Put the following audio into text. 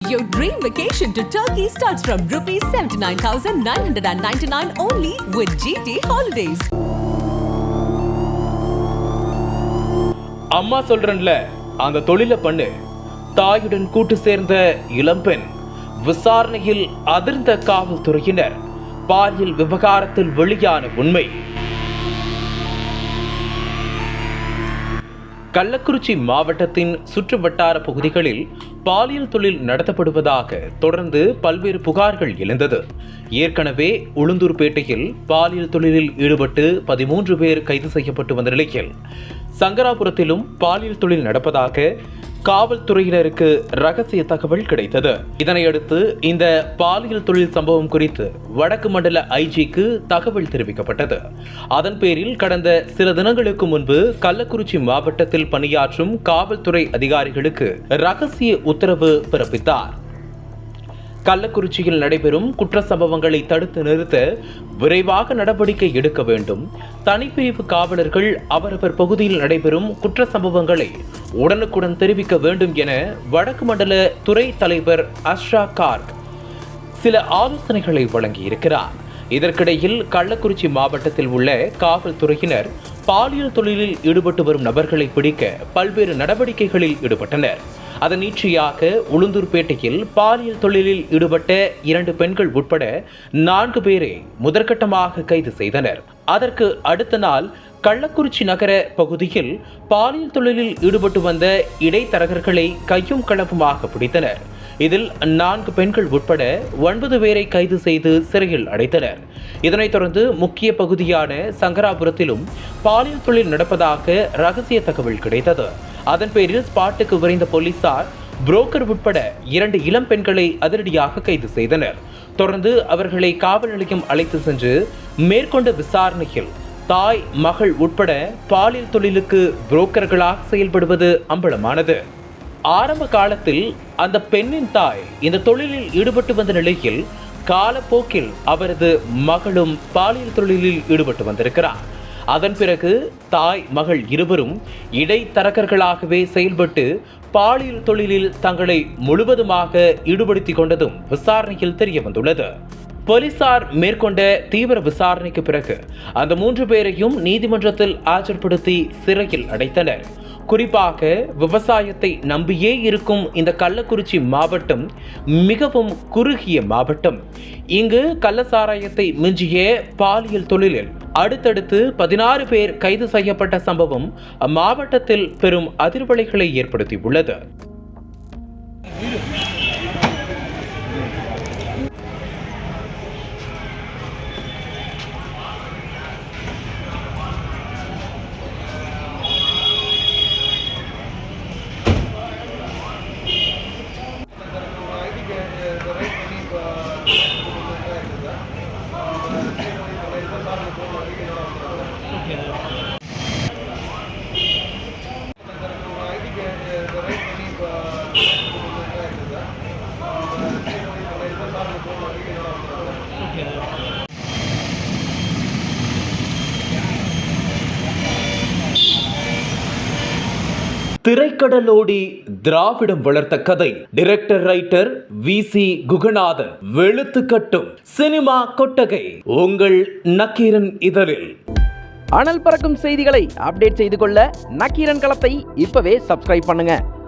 Your dream vacation to Turkey starts from rupees 79,999 only with GT Holidays. அம்மா சொல்றேன்ல அந்த தொழில பண்ணு. தாயுடன் கூட்டு சேர்ந்த இளம்பெண் விசாரணையில் அதிர்ந்த காவல்துறையினர். பாலியல் விவகாரத்தில் வெளியான உண்மை. கள்ளக்குறிச்சி மாவட்டத்தின் சுற்று வட்டார பகுதிகளில் பாலியல் தொழில் நடத்தப்படுவதாக தொடர்ந்து பல்வேறு புகார்கள் எழுந்தது. ஏற்கனவே உளுந்தூர்பேட்டையில் பாலியல் தொழிலில் ஈடுபட்டு 13 பேர் கைது செய்யப்பட்டு வந்த நிலையில் சங்கராபுரத்திலும் பாலியல் தொழில் நடப்பதாக காவல்துறையினருக்கு ரகசிய தகவல் கிடைத்தது. இதனையடுத்து இந்த பாலியல் தொழில் சம்பவம் குறித்து வடக்கு மண்டல ஐஜிக்கு தகவல் தெரிவிக்கப்பட்டது. அதன் பேரில் கடந்த சில தினங்களுக்கு முன்பு கள்ளக்குறிச்சி மாவட்டத்தில் பணியாற்றும் காவல்துறை அதிகாரிகளுக்கு ரகசிய உத்தரவு பிறப்பித்தார். கள்ளக்குறிச்சியில் நடைபெறும் குற்ற சம்பவங்களை தடுத்து நிறுத்த விரைவாக நடவடிக்கை எடுக்க வேண்டும். தனிப்பிரிவு காவலர்கள் அவரவர் பகுதியில் நடைபெறும் குற்ற சம்பவங்களை உடனுக்குடன் தெரிவிக்க வேண்டும் என வடக்கு மண்டல துறை தலைவர் அஷ்ரா கார்க் சில ஆலோசனைகளை வழங்கியிருக்கிறார். இதற்கிடையில் கள்ளக்குறிச்சி மாவட்டத்தில் உள்ள காவல்துறையினர் பாலியல் தொழிலில் ஈடுபட்டு வரும் நபர்களை பிடிக்க பல்வேறு நடவடிக்கைகளில் ஈடுபட்டனர். அதன் நீட்சியாக உளுந்தூர்பேட்டையில் பாலியல் தொழிலில் ஈடுபட்ட 2 பெண்கள் உட்பட 4 பேரை முதற்கட்டமாக கைது செய்தனர். அதற்கு அடுத்த நாள் கள்ளக்குறிச்சி நகர பகுதியில் பாலியல் தொழிலில் ஈடுபட்டு வந்த இடைத்தரகர்களை கையும் களவுமாக பிடித்தனர். இதில் 4 பெண்கள் உட்பட 9 பேரை கைது செய்து சிறையில் அடைத்தனர். இதனைத் தொடர்ந்து முக்கிய பகுதியான சங்கராபுரத்திலும் பாலியல் தொழில் நடப்பதாக ரகசிய தகவல் கிடைத்தது. அதன் பேரில் ஸ்பாட்டுக்கு விரைந்த போலீசார் புரோக்கர் உட்பட 2 இளம் பெண்களை அதிரடியாக கைது செய்தனர். தொடர்ந்து அவர்களை காவல் நிலையம் அழைத்து சென்று மேற்கொண்ட விசாரணையில் தாய் மகள் உட்பட பாலியல் தொழிலுக்கு புரோக்கர்களாக செயல்படுவது அம்பலமானது. ஆரம்ப காலத்தில் அந்த பெண்ணின் தாய் இந்த தொழிலில் ஈடுபட்டு வந்த நிலையில் காலப்போக்கில் அவரது மகளும் பாலியல் தொழிலில் ஈடுபட்டு வந்திருக்கிறார். அதன் பிறகு தாய் மகள் இருவரும் இடைத்தரகர்களாகவே செயல்பட்டு பாலியல் தொழிலில் தங்களை முழுவதுமாக ஈடுபடுத்திக் கொண்டதும் விசாரணையில் தெரிய வந்துள்ளது. போலீசார் மேற்கொண்ட தீவிர விசாரணைக்கு பிறகு அந்த 3 பேரையும் நீதிமன்றத்தில் ஆஜர்படுத்தி சிறையில் அடைத்தனர். குறிப்பாக விவசாயத்தை நம்பியே இருக்கும் இந்த கள்ளக்குறிச்சி மாவட்டம் மிகவும் குறுகிய மாவட்டம். இங்கு கள்ளசாராயத்தை மிஞ்சிய பாலியல் தொழிலில் அடுத்தடுத்து 16 பேர் கைது செய்யப்பட்ட சம்பவம் அம்மாவட்டத்தில் பெரும் அதிர்வலைகளை ஏற்படுத்தியுள்ளது. திரைக்கடலோடி திராவிடம் வளர்த்த கதை. Director writer VC Guganathan. வெளுத்து கட்டும் சினிமா கொட்டகை உங்கள் நக்கீரன் இதழில். அனல் பறக்கும் செய்திகளை அப்டேட் செய்து கொள்ள நக்கீரன் களத்தை இப்பவே சப்ஸ்கிரைப் பண்ணுங்க.